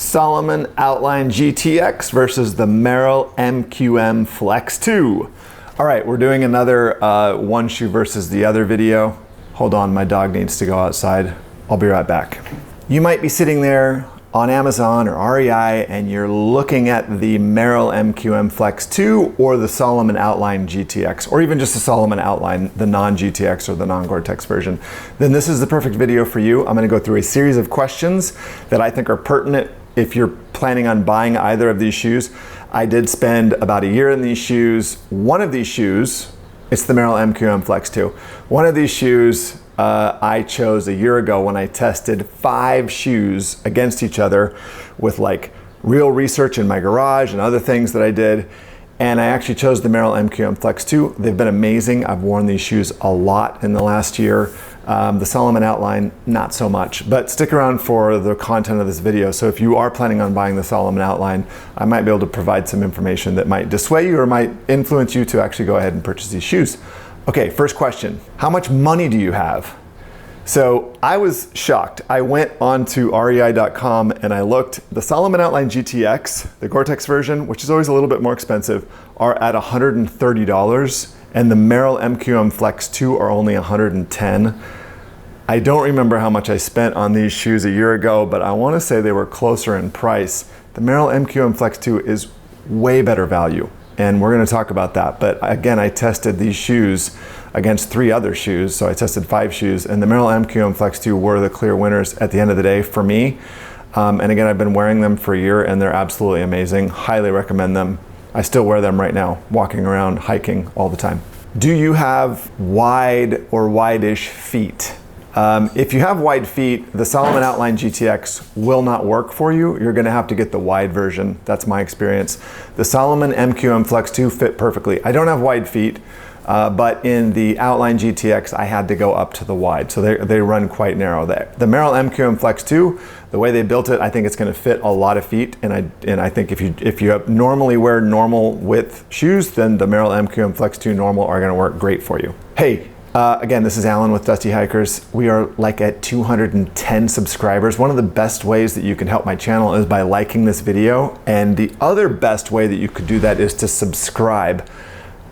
Salomon OUTline GTX versus the Merrell MQM Flex 2. All right, we're doing another one shoe versus the other video. Hold on, my dog needs to go outside. I'll be right back. You might be sitting there on Amazon or REI and you're looking at the Merrell MQM Flex 2 or the Salomon OUTline GTX, or even just the Salomon OUTline, the non-GTX or the non-Gore-Tex version. Then this is the perfect video for you. I'm gonna go through a series of questions that I think are pertinent if you're planning on buying either of these shoes. I did spend about a year in these shoes. One of these shoes, it's the Merrell MQM Flex 2. One of these shoes I chose a year ago when I tested 5 shoes against each other with like real research in my garage and other things that I did. And I actually chose the Merrell MQM Flex 2. They've been amazing. I've worn these shoes a lot in the last year. The Salomon OUTline, not so much, but stick around for the content of this video. So if you are planning on buying the Salomon OUTline, I might be able to provide some information that might dissuade you or might influence you to actually go ahead and purchase these shoes. Okay, first question. How much money do you have? So I was shocked. I went onto rei.com and I looked. The Salomon OUTline GTX, the Gore-Tex version, which is always a little bit more expensive, are at $130, and the Merrell MQM Flex 2 are only $110. I don't remember how much I spent on these shoes a year ago, but I want to say they were closer in price. The Merrell MQM Flex 2 is way better value, and we're going to talk about that. But again, I tested these shoes against 3 other shoes, so I tested 5 shoes, and the Merrell MQM Flex 2 were the clear winners at the end of the day for me. And again, I've been wearing them for a year, and they're absolutely amazing. Highly recommend them. I still wear them right now, walking around, hiking all the time. Do you have wide or wide-ish feet? If you have wide feet, the Salomon OUTline GTX will not work for you. You're gonna have to get the wide version. That's my experience. The Salomon MQM Flex 2 fit perfectly. I don't have wide feet, but in the OUTline GTX, I had to go up to the wide. So they run quite narrow. The Merrell MQM Flex 2, the way they built it, I think it's gonna fit a lot of feet. And I think if you normally wear normal width shoes, then the Merrell MQM Flex 2 normal are gonna work great for you. Hey, again, this is Alan with Dusty Hikers. We are like at 210 subscribers. One of the best ways that you can help my channel is by liking this video. And the other best way that you could do that is to subscribe.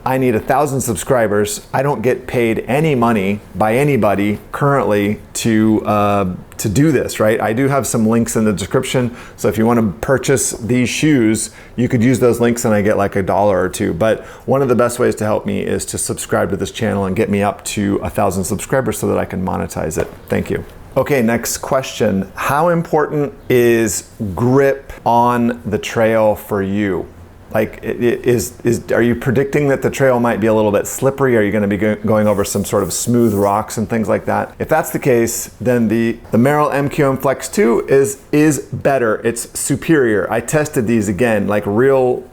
I need 1,000 subscribers. I don't get paid any money by anybody currently to do this, right? I do have some links in the description. So if you want to purchase these shoes, you could use those links and I get like $1 or $2. But one of the best ways to help me is to subscribe to this channel and get me up to 1,000 subscribers so that I can monetize it. Thank you. Okay, next question. How important is grip on the trail for you? Like, are you predicting that the trail might be a little bit slippery? Are you going to be going over some sort of smooth rocks and things like that? If that's the case, then the Merrell MQM Flex 2 is better. It's superior. I tested these again, like real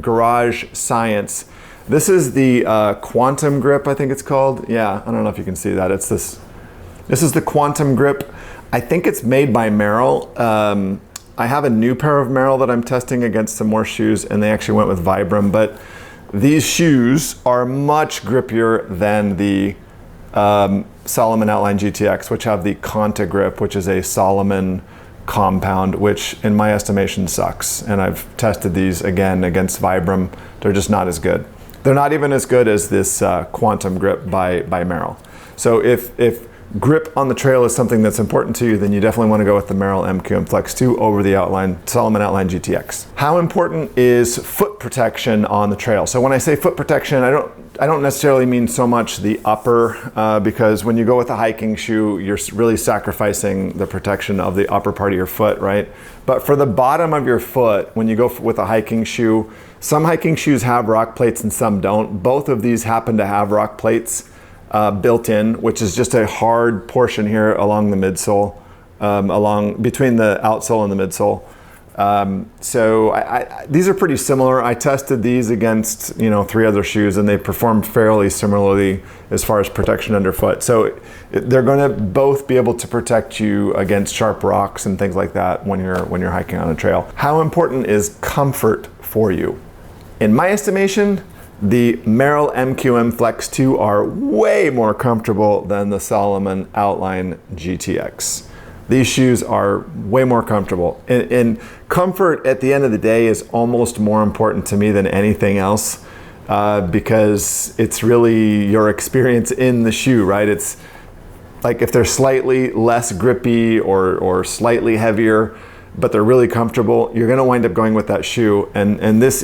garage science. This is the Quantum Grip, I think it's called. Yeah, I don't know if you can see that. It's this. This is the Quantum Grip. I think it's made by Merrell. I have a new pair of Merrell that I'm testing against some more shoes, and they actually went with Vibram, but these shoes are much grippier than the Salomon OUTline GTX, which have the Conta Grip, which is a Salomon compound, which in my estimation sucks. And I've tested these again against Vibram. They're just not as good. They're not even as good as this Quantum Grip by Merrell. So if grip on the trail is something that's important to you, then you definitely want to go with the Merrell MQM Flex 2 over the Salomon OUTline GTX. How important is foot protection on the trail? So when I say foot protection, I don't necessarily mean so much the upper, because when you go with a hiking shoe, you're really sacrificing the protection of the upper part of your foot, right? But for the bottom of your foot, when you go with a hiking shoe, some hiking shoes have rock plates and some don't. Both of these happen to have rock plates built in, which is just a hard portion here along the midsole, between the outsole and the midsole. So these are pretty similar. I tested these against 3 other shoes, and they perform fairly similarly as far as protection underfoot. So they're going to both be able to protect you against sharp rocks and things like that when you're hiking on a trail. How important is comfort for you? In my estimation, the Merrell MQM Flex 2 are way more comfortable than the Salomon OUTline GTX. These shoes are way more comfortable. And comfort at the end of the day is almost more important to me than anything else, because it's really your experience in the shoe, right? It's like if they're slightly less grippy or slightly heavier, but they're really comfortable, you're gonna wind up going with that shoe. And this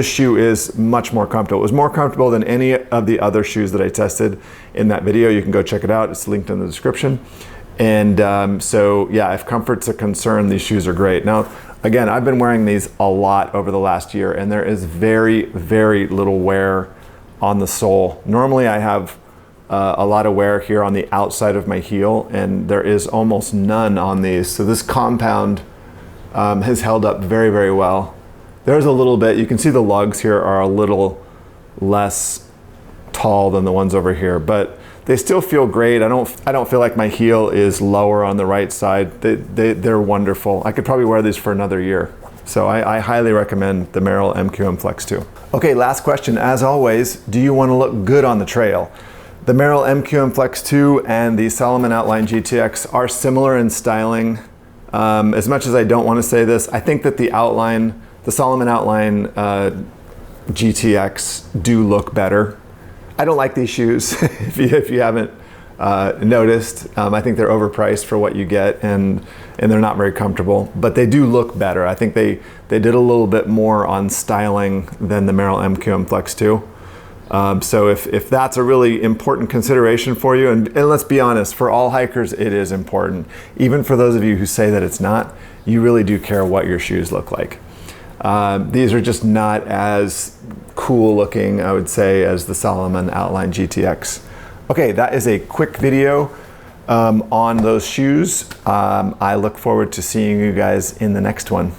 shoe is much more comfortable. It was more comfortable than any of the other shoes that I tested in that video. You can go check it out. It's linked in the description. And so yeah, if comfort's a concern, these shoes are great. Now, again, I've been wearing these a lot over the last year, and there is very, very little wear on the sole. Normally I have a lot of wear here on the outside of my heel, and there is almost none on these. So this compound has held up very, very well. There's a little bit, you can see the lugs here are a little less tall than the ones over here, but they still feel great. I don't feel like my heel is lower on the right side. They're wonderful. I could probably wear these for another year. So I highly recommend the Merrell MQM Flex 2. Okay, last question. As always, do you want to look good on the trail? The Merrell MQM Flex 2 and the Salomon OUTline GTX are similar in styling. As much as I don't want to say this, I think that the Salomon OUTline GTX do look better. I don't like these shoes, if you haven't noticed. I think they're overpriced for what you get, and they're not very comfortable, but they do look better. I think they did a little bit more on styling than the Merrell MQM Flex 2. So if that's a really important consideration for you, and let's be honest, for all hikers, it is important. Even for those of you who say that it's not, you really do care what your shoes look like. These are just not as cool looking, I would say, as the Salomon OUTline GTX. Okay, that is a quick video on those shoes. I look forward to seeing you guys in the next one.